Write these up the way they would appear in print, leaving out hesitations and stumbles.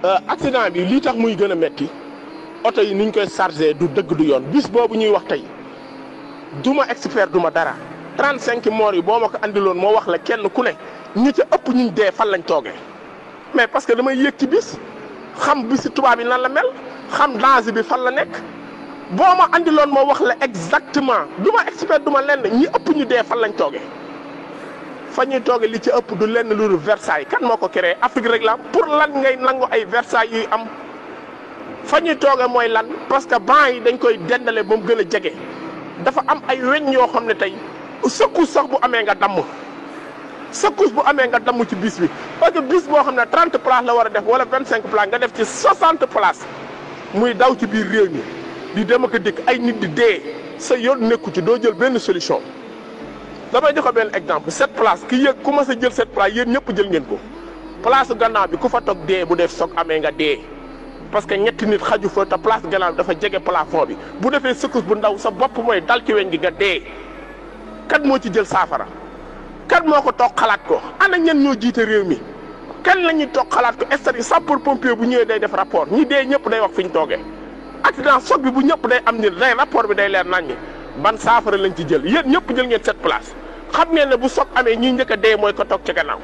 accident bi lii tax muy gën a metti oto yi niñ koy chargé du dëgg du yoon bis boobu ñuy wax tey duma expert duma dara 35 morts yi boo ma ko andiloon moo wax la kenn ku ne ñi ca ëpp ñu dee fan lañ toogee mais parce que damay yéeg ci bis xam bisi tubaab yi nan la mel xam danger bi fan la nekk boo ma andiloon moo wax la exactement duma expert duma lenn ñi ëpp ñu dee fan lañ toogee fa ñuy toogee li ci ëpp du lenn lu dul Versailles kan moo ko créé Afrique rek la pour lan ngay nangu ay Versailles yuy am fa ñuy toogee mooy lan parce que banc yi dañ koy dendale ba mu gën a jege dafa am ay weñ yoo xam ne tey secousse sax bu amee nga damm secousse bu amee nga damm ci bis bi parce que bis boo xam ne 30 places la war a def wala 25 places nga def ci 60 places muy daw ci biir réew mi di dem ak dikk ay nit di dee sa yoon nekku ci doo jël benn solution. damay joxe benn exemple 7 places ki yëg ku ma sa jël 7 places yéen ñëpp jël ngeen ko place gannaaw bi ku fa toog dee bu def soog amee nga dee parce que ñetti nit xaju fa te place gannaaw bi dafa jege plafond bi bu defee secousse bu ndaw sa bopp mooy dal ci weñ gi nga dee kat moo ci jël saafara kat moo ko toog xalaat ko ana ñen ñoo jiite réew mi kan la ñuy toog xalaat ko c'est-à-dire sapeur pompier bu ñëwee day def rapport ñi dee ñëpp day wax fi ñu toogee accident choc bi bu ñëpp day am ni day rapport bi day leer naññi ban saafara lañ ci jël yéen ñëpp jël ngeen 7 places xam ngeen ne bu soog amee ñi njëkk a dee mooy ko toog ci gannaaw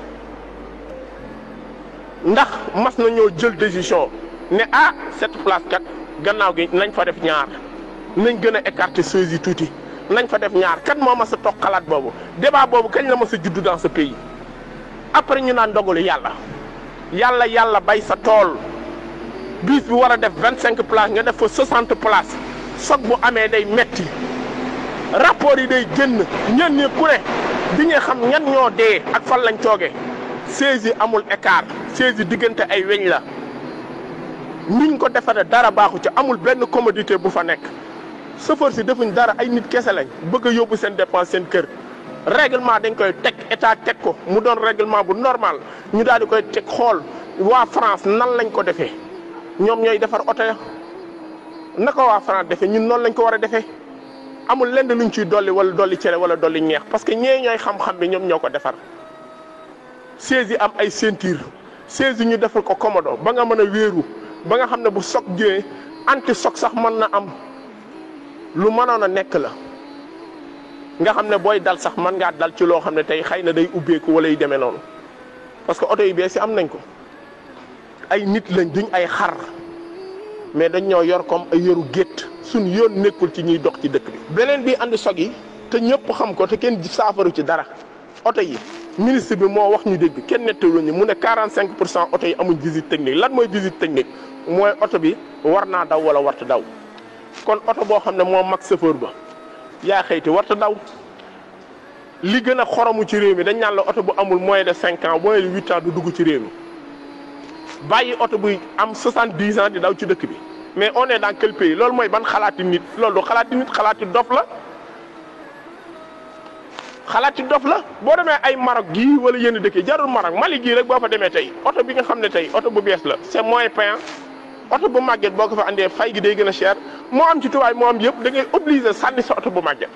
ndax mas na ñoo jël décision ne 7 places kat gannaaw gi nañ fa def ñaar nañ gën a écarter choses yi tuuti nañ fa def ñaar kat moo mas a toog xalaat boobu débat boobu kañ la mas a juddu dans ce pays après ñu naan ndogalu yàlla bay sa tool bis bi war a def 25 places nga def fa 60 places soog bu amee day metti rapport yi day génn ñen ñi ku ne di nga xam ñan ñoo dee ak fan lañ toogee siège yi amul écart siège yi diggante ay weñ la niñ ko defaree dara baaxu ci amul benn commodité bu fa nekk chauffeur si defuñ dara ay nit kese lañ bëgg a yóbbu seen dépense seen kër règlement dañ koy teg état teg ko mu doon règlement bu normal ñu daal di koy teg xool waa France nan lañ ko defee ñoom ñooy defar oto ya naka waa France defee ñun noonu lañ ko war a defee amul lenn luñ ciy dolli wala dolli cere wala dolli ñeex parce que ñee ñooy xam-xam bi ñoom ñoo ko defar siège yi am ay ceinture siège yi ñu defal ko commodo ba nga mën a wéeru ba nga xam ne bu soog jëwee anti soog sax mën na am lu mënoon a nekk la nga xam ne booy dal sax mën ngaa dal ci loo xam ne tey xëy na day ubbeeku wala yu demee noonu parce que oto yu bees yi am nañ ko ay nit lañ duñ ay xar mais dañ ñoo yor comme ay yoru gétt suñ yoon nekkul ci ñuy dox ci dëkk bi. beneen bi andi sog yi te ñëpp xam ko te kenn saafaru ci dara oto yi ministre bi moo wax ñu dégg kenn nettalu ñu mu ne 45% oto yi amuñ visite technique lan mooy visite technique mooy oto bi war naa daw wala warta daw kon oto boo xam ne moo mag chauffeur ba yaa xëyti warta daw li gën a xoromu ci réew mi dañ naan la oto bu amul moins de 5 ans moins de 8 ans du dugg ci réew mi bàyyi oto buy am 70 ans di daw ci dëkk bi mais on est dans quel pays loolu mooy ban xalaati nit loolu du xalaati nit xalaati dof la xalaati dof la boo demee ay Maroc gii wala yenn dëkk yi jarul Maroc Mali gii rek boo fa demee tey oto bi nga xam ne tey oto bu bees la c'est moins payant oto bu màgget boo ko fa andee fay gi day gën a cher moo am ci tubaab moo am yëpp da ngay obligé sànni sa oto bu màgget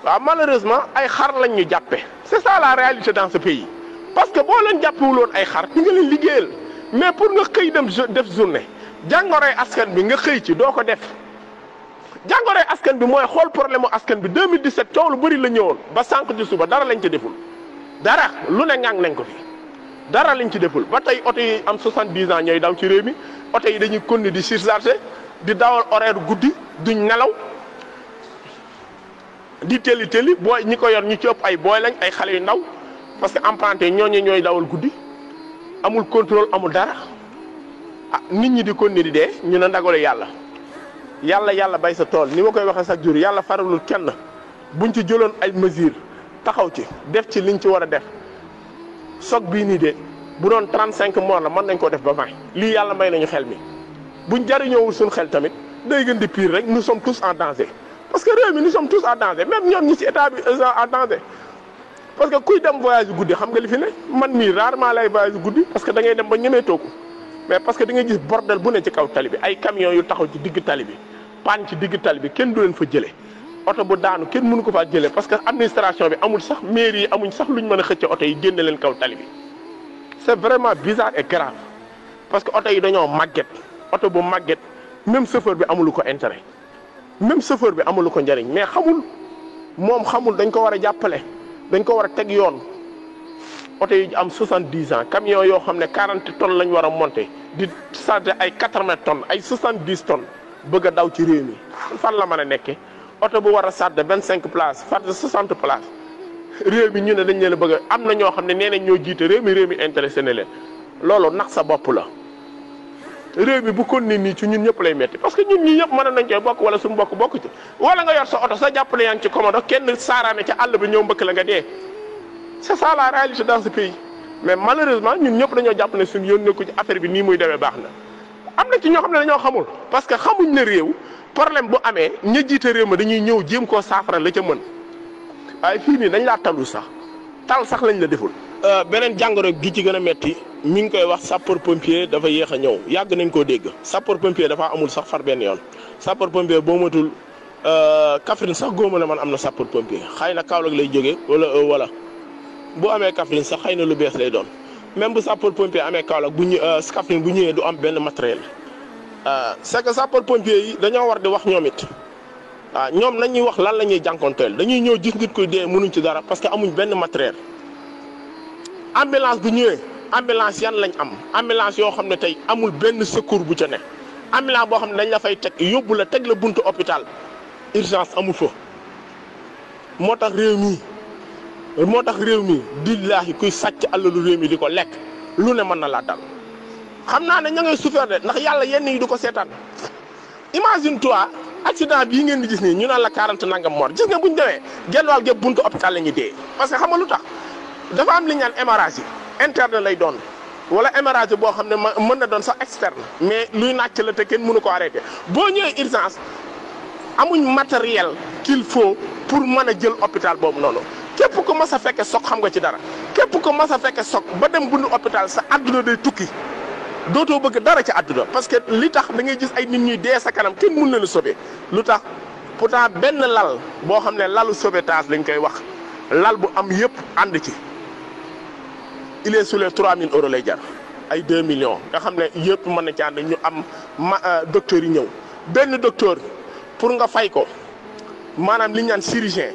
waaw malheureusement ay xar lañ ñu jàppe c'est ça la réalité dans ce pays parce que boo leen jàppewuloon ay xar ñu nga leen liggéeyal mais pour nga xëy dem def journée jàngoroy askan bi nga xëy ci doo ko def jàngoroy askan bi mooy xool problème mu askan bi 2017 coow lu bëri la ñëwoon ba sànq ci suba dara lañ ci deful dara lu ne ngang nañ ko fi dara lañ ci deful ba tey oto yi am 70 ans ñooy daw ci réew mi oto yi dañuy continuer di surcharger di dawal horaire guddi duñ nelaw di tëli booy ñi ko yor ñu ci ëpp ay booy lañ ay xale yu ndaw parce que emprunté ñooñu ñooy dawal guddi amul contrôle amul dara nit ñi di continuer di dee ñu ne ndagalu yàlla bay sa tool ni ma koy waxee chaque jour yàlla faralul kenn buñ ci jëloon ay mesures taxaw ci def ci liñ ci war a def soog bii nii de bu doon 35 morts la mën nañ koo def ba 20 lii yàlla may nañu xel mi buñ jariñoowul suñu xel tamit day gën di pire rek nous sommes tous en danger parce que réew mi nous sommes tous en danger même ñoom ñi ci état bi en danger parce que kuy dem voyage guddi xam nga li fi ne man mii rarement lay voyage guddi parce que da ngay dem ba ñemee toogu mais parce que da ngay gis bordel bu ne ci kaw tali bi ay camions yu taxaw ci digg tali bi panne ci digg tali bi kenn du leen fa jëlee oto bu daanu kenn mënu ko faa jëlee parce que administration bi amul sax mairie yi amuñ sax luñ mën a xëcc oto yi génne leen kaw tali bi c'est vraiment bizarre et grave parce que oto yi dañoo màgget oto bu màgget même chauffeur bi amulu ko intérêt même chauffeur bi amulu ko njariñ mais xamul moom xamul dañ ko war a jàppale dañ ko war a teg yoon oto yi am 70 ans camion yoo xam ne 40 tonnes lañ war a monter di charger ay 80 tonnes ay 70 tonnes bëgg a daw ci réew mi fan la mën a nekkee oto bu war a charger 25 places charger 60 places réew mi ñu ne dañ leen a bëgg a am na ñoo xam ne nee nañ ñoo jiite réew mi intéressé na leen loolu nax sa bopp la. réew mi bu kon ni nii ci ñun ñëpp lay metti parce que ñun ñii ñëpp mën nañ koy bokk wala suñu bokk ci wala nga yor sa oto sa jàppale yaa ngi ci commode kenn saaraane ca àll bi ñëw mbëkk la nga dee c'est ça la réalité dans ce pays mais malheureusement ñun ñëpp dañoo jàpp ne suñu yoon nekku ci affaire bi nii muy demee baax na am na ci ñoo xam ne dañoo xamul parce que xamuñ ne réew problème bu amee ña jiite réew ma dañuy ñëw jéem koo saafara la ca mën waaye fii nii dañ laa talu sax tal sax lañ la deful. beneen jàngoro gi ci gën a metti mi ngi koy wax sapeur pompier dafa yéex a ñëw yàgg nañ koo dégg sapeur pompier dafa amul sax far benn yoon sapeur pompier boo matul Kaffrine sax góoma la man am na sapeur pompier xëy na Kaolack lay jógee wala bu amee Kaffrine sax xëy na lu bees lay doon même bu sapeur pompier amee Kaolack Kaffrine bu ñëwee du am benn matériel c'est que sapeur pompier yi dañoo war di wax ñoom it waaw ñoom nañuy wax lan la ñuy jànkonteel dañuy ñëw gis nit koy dee mënuñ ci dara parce que amuñ benn matériel. ambulance bu ñëwee ambulance yan lañ am ambulance yoo xam ne tey amul benn secours bu ca ne ambulance boo xam ne dañ la fay teg yóbbu la teg la buntu hôpital urgence amul fa moo tax réew mi billaahi kuy sàcc alalu réew mi di ko lekk lu ne mën na laa dal xam naa ne ña ngay souffrir de ndax yàlla yenn yi du ko seetaan imagine toi accident bii ngeen di gis nii ñu naan la 40 nangam mort gis nga bu ñu demee genn wàll gépp buntu hôpital la ñuy dee parce que xam nga lu tax dafa am li ñu naan hémorragie interne lay doon wala hémorragie boo xam ne mën na doon sax externe mais luy nàcc la te kenn mënu ko arrêté boo ñëwee urgence amuñ matériel qu'il faut pour mën a jël hôpital boobu noonu képp ko mas a fekke soog xam nga ci dara képp ko mas a fekke soog ba dem bundu hôpital sa àdduna day tukki dootoo bëgg dara ci àdduna parce que li tax da ngay gis ay nit ñuy dee sa kanam kenn mën leen a sauver lu tax pourtant benn lal boo xam ne lalu sauvetage lañ koy wax lal bu am yëpp ànd ci il est sur les 3000 euros lay jar ay 2 millions nga xam ne yëpp mën na ci ànd ñu am docteur yi ñëw benn docteur pour nga fay ko maanaam li ñu naan chirurgien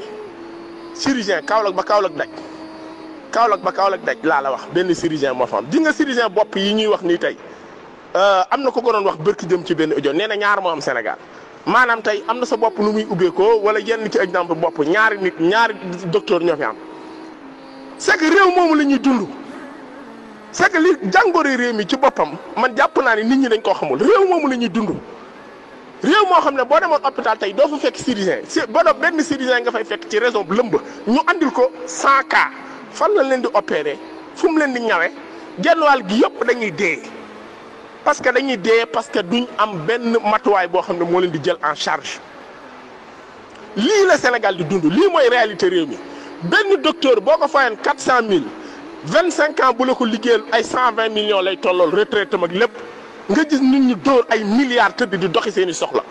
Kaolack ba Kaolack daj laa la wax benn chirurgien moo fa am di nga chirurgien bopp yi ñuy wax nii tey am na ko doon wax bërki jëm ci benn audio nee na ñaar moo am Sénégal maanaam tey am na sa bopp nu muy ubbeekoo wala yenn ci exemple bopp ñaari docteur ñoo fi am c'est que réew moomu la ñuy dund. c'est que li jàngoro réew mi ci boppam man jàpp naa ne nit ñi dañ koo xamul réew moomu la ñuy dund réew moo xam ne boo demoon hôpital tey doo fa fekk chirurgien benn chirurgien nga fay fekk ci raison bu lëmb ñu andil ko 100 cas fan la leen di opérer fu mu leen di ñawe genn wàll gi yëpp dañuy dee parce que duñ am benn matuwaay boo xam ne moo leen di jël en charge lii la Sénégal di dund lii mooy réalité réew mi benn docteur boo ko fayoon 400000 25 ans bu la ko liggéeyal ay 120 millions lay tollool retraite mag lépp nga gis nit ñi dóor ay milliards tëdd di doxi seeni soxla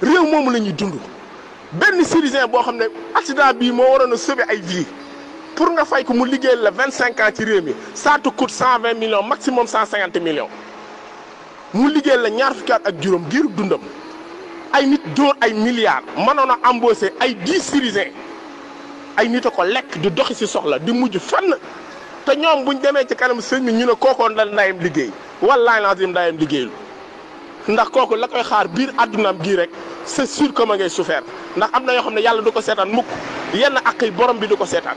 réew moomu la ñuy dund benn chirurgien boo xam ne accident bii moo waroon a sauver ay vie pour nga fay ko mu liggéeyal la 25 ans ci réew mi ça te coûte 120 millions maximum 150 millions mu liggéeyal la ñaar fukki at ak juróom giirub dundam ay nit dóor ay milliards mënoon a embaucher ay 10 chirurgiens ay nit a ko lekk di doxi si soxla di mujj fenn te ñoom buñ demee ci kanam sëñ bi ñu ne kookoon la ndayam liggéey wallaahi lazim ndayam liggéeylu ndax kooku la koy xaar biir addunaam gii rek c'est sûr que ma ngay souffert ndax am na yoo xam ne yàlla du ko seetaan mukk yenn ak yi borom bi du ko seetaan